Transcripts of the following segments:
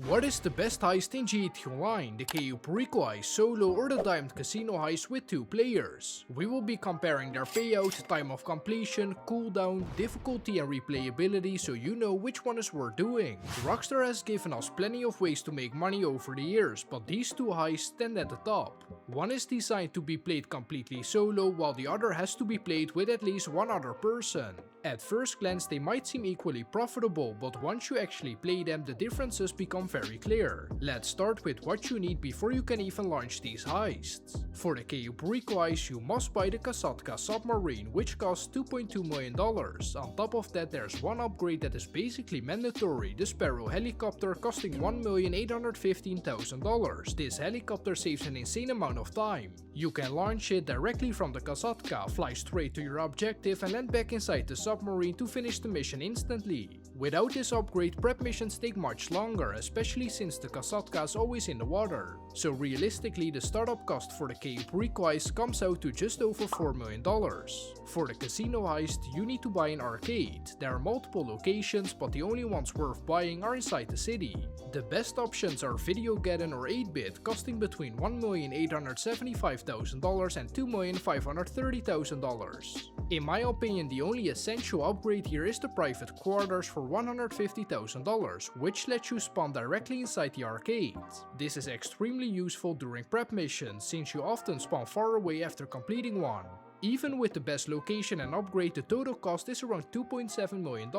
What is the best heist in GTA Online, the Cayo Perico Heist solo or the Diamond Casino Heist with 2 players? We will be comparing their payout, time of completion, cooldown, difficulty and replayability so you know which one is worth doing. Rockstar has given us plenty of ways to make money over the years, but these 2 heists stand at the top. One is designed to be played completely solo, while the other has to be played with at least one other person. At first glance they might seem equally profitable, but once you actually play them the differences become very clear. Let's start with what you need before you can even launch these heists. For the Cayo Perico Heist you must buy the Kasatka submarine, which costs $2.2 million. On top of that there's one upgrade that is basically mandatory, the Sparrow helicopter costing $1,815,000. This helicopter saves an insane amount of time. You can launch it directly from the Kasatka, fly straight to your objective and land back inside the submarine to finish the mission instantly. Without this upgrade prep missions take much longer, especially since the Kasatka is always in the water. So realistically the startup cost for the Cayo Perico Heist comes out to just over $4 million. For the casino heist you need to buy an arcade. There are multiple locations but the only ones worth buying are inside the city. The best options are Videogeddon or 8-bit, costing between $1,875,000 and $2,530,000. In my opinion the only essential upgrade here is the private quarters for $150,000, which lets you spawn directly inside the arcade. This is extremely useful during prep missions since you often spawn far away after completing one. Even with the best location and upgrade the total cost is around $2.7 million,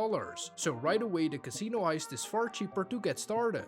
so right away the casino heist is far cheaper to get started.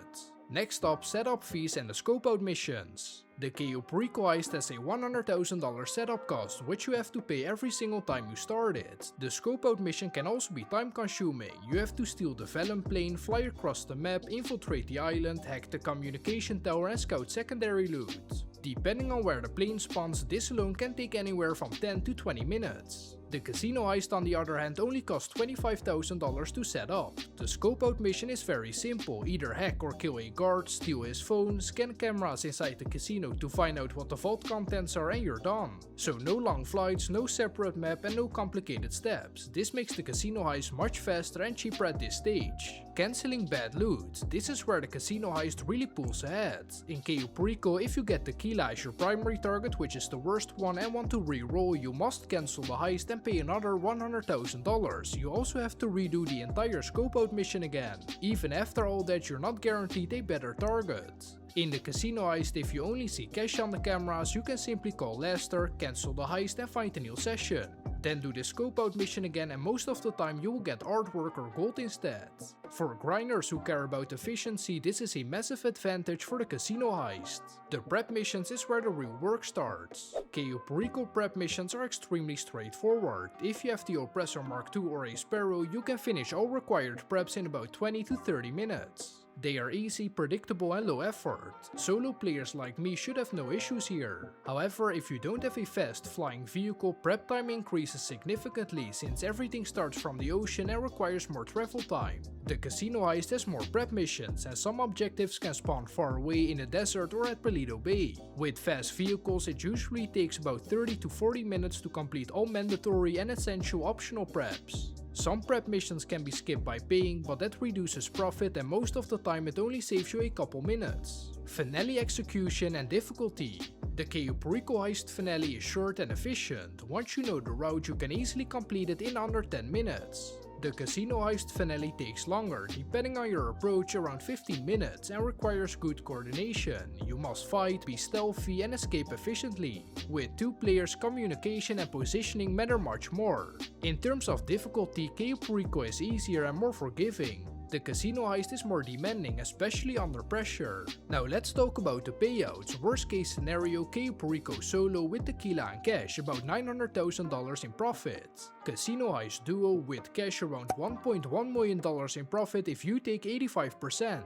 Next up, setup fees and the scope out missions. The Cayo Perico Heist has a $100,000 setup cost, which you have to pay every single time you start it. The scope out mission can also be time consuming. You have to steal the Vellum plane, fly across the map, infiltrate the island, hack the communication tower and scout secondary loot. Depending on where the plane spawns, this alone can take anywhere from 10 to 20 minutes. The casino heist on the other hand only costs $25,000 to set up. The scope out mission is very simple, either hack or kill a guard, steal his phone, scan cameras inside the casino to find out what the vault contents are and you're done. So no long flights, no separate map and no complicated steps. This makes the casino heist much faster and cheaper at this stage. Cancelling bad loot. This is where the casino heist really pulls ahead. In Cayo Perico, if you get tequila as your primary target, which is the worst one, and want to re-roll, you must cancel the heist and pay another $100,000. You also have to redo the entire scope out mission again. Even after all that you're not guaranteed a better target. In the casino heist if you only see cash on the cameras you can simply call Lester, cancel the heist and find a new session. Then do the scope out mission again and most of the time you will get artwork or gold instead. For grinders who care about efficiency this is a massive advantage for the casino heist. The prep missions is where the real work starts. Cayo Perico prep missions are extremely straightforward. If you have the Oppressor Mark II or a Sparrow you can finish all required preps in about 20 to 30 minutes. They are easy, predictable and low effort. Solo players like me should have no issues here. However, if you don't have a fast flying vehicle, prep time increases significantly since everything starts from the ocean and requires more travel time. The casino heist has more prep missions and some objectives can spawn far away in the desert or at Paleto Bay. With fast vehicles it usually takes about 30 to 40 minutes to complete all mandatory and essential optional preps. Some prep missions can be skipped by paying, but that reduces profit and most of the time it only saves you a couple minutes. Finale execution and difficulty. The Cayo Perico Heist finale is short and efficient. Once you know the route you can easily complete it in under 10 minutes. The casino heist finale takes longer, depending on your approach around 15 minutes and requires good coordination. You must fight, be stealthy and escape efficiently. With 2 players communication and positioning matter much more. In terms of difficulty, Cayo Perico is easier and more forgiving. The casino heist is more demanding, especially under pressure. Now let's talk about the payouts. Worst case scenario, Cayo Perico solo with tequila and cash, about $900,000 in profit. Casino heist duo with cash around $1.1 million in profit if you take 85%.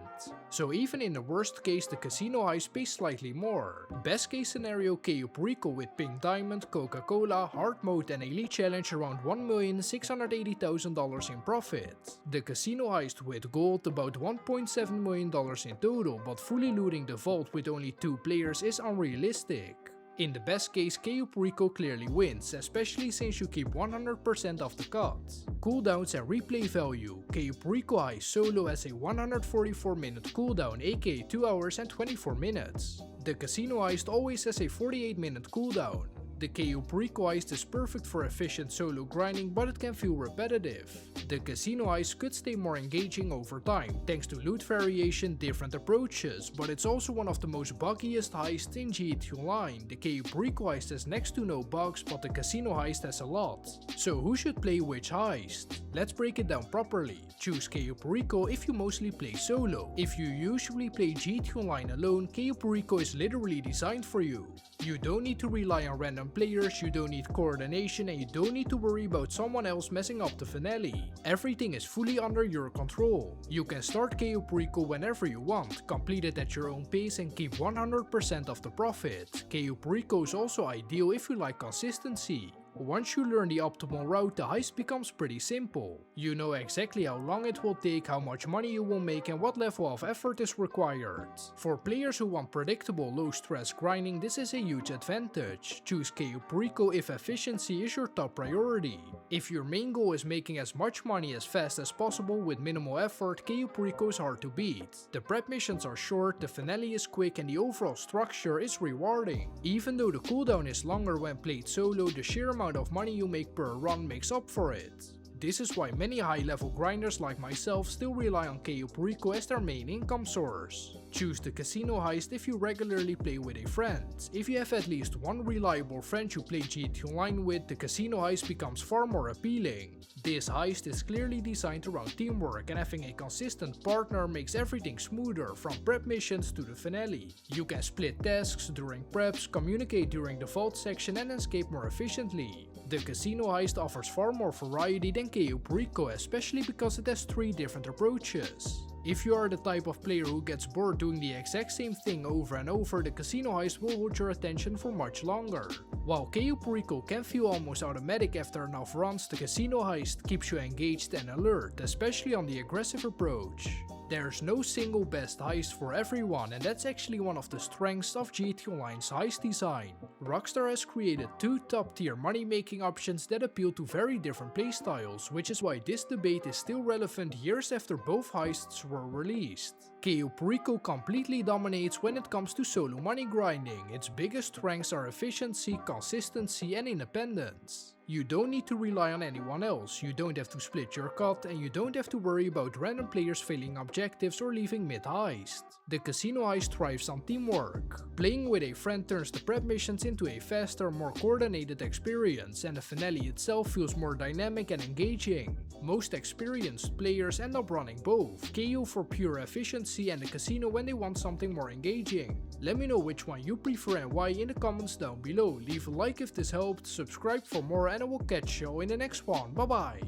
So even in the worst case the casino heist pays slightly more. Best case scenario, Cayo Perico with Pink Diamond, Coca-Cola, Hard Mode and Elite Challenge around $1,680,000 in profit. The casino heist with gold about $1.7 million in total, but fully looting the vault with only 2 players is unrealistic. In the best case, Cayo Perico clearly wins, especially since you keep 100% of the cut. Cooldowns and replay value. Cayo Perico Heist solo has a 144-minute cooldown, aka 2 hours and 24 minutes. The Casino Heist always has a 48-minute cooldown. The Cayo Perico Heist is perfect for efficient solo grinding, but it can feel repetitive. The Casino Heist could stay more engaging over time, thanks to loot variation, different approaches, but it's also one of the most buggiest heists in GTA Online. The Cayo Perico Heist has next to no bugs, but the Casino Heist has a lot. So who should play which heist? Let's break it down properly. Choose Cayo Perico if you mostly play solo. If you usually play GTA Online alone, Cayo Perico is literally designed for you. You don't need to rely on random players, you don't need coordination, and you don't need to worry about someone else messing up the finale. Everything is fully under your control. You can start Cayo Perico whenever you want, complete it at your own pace and keep 100% of the profit. Cayo Perico is also ideal if you like consistency. Once you learn the optimal route, the heist becomes pretty simple. You know exactly how long it will take, how much money you will make, and what level of effort is required. For players who want predictable, low-stress grinding, this is a huge advantage. Choose Cayo Perico if efficiency is your top priority. If your main goal is making as much money as fast as possible with minimal effort, Cayo Perico is hard to beat. The prep missions are short, the finale is quick, and the overall structure is rewarding. Even though the cooldown is longer when played solo, the sheer amount of money you make per run makes up for it. This is why many high-level grinders like myself still rely on Cayo Perico as their main income source. Choose the Casino Heist if you regularly play with a friend. If you have at least one reliable friend you play GTA Online with, the Casino Heist becomes far more appealing. This heist is clearly designed around teamwork, and having a consistent partner makes everything smoother, from prep missions to the finale. You can split tasks during preps, communicate during the vault section, and escape more efficiently. The Casino Heist offers far more variety than Cayo Perico, especially because it has 3 different approaches. If you are the type of player who gets bored doing the exact same thing over and over, the Casino Heist will hold your attention for much longer. While Cayo Perico can feel almost automatic after enough runs, the Casino Heist keeps you engaged and alert, especially on the aggressive approach. There's no single best heist for everyone, and that's actually one of the strengths of GTA Online's heist design. Rockstar has created 2 top-tier money-making options that appeal to very different playstyles, which is why this debate is still relevant years after both heists were released. Cayo Perico completely dominates when it comes to solo money grinding. Its biggest strengths are efficiency, consistency, and independence. You don't need to rely on anyone else, you don't have to split your cut, and you don't have to worry about random players failing objectives or leaving mid-heist. The Casino Heist thrives on teamwork. Playing with a friend turns the prep missions into a faster, more coordinated experience, and the finale itself feels more dynamic and engaging. Most experienced players end up running both, Cayo for pure efficiency and the Casino when they want something more engaging. Let me know which one you prefer and why in the comments down below. Leave a like if this helped, subscribe for more, and I will catch you in the next one. Bye bye!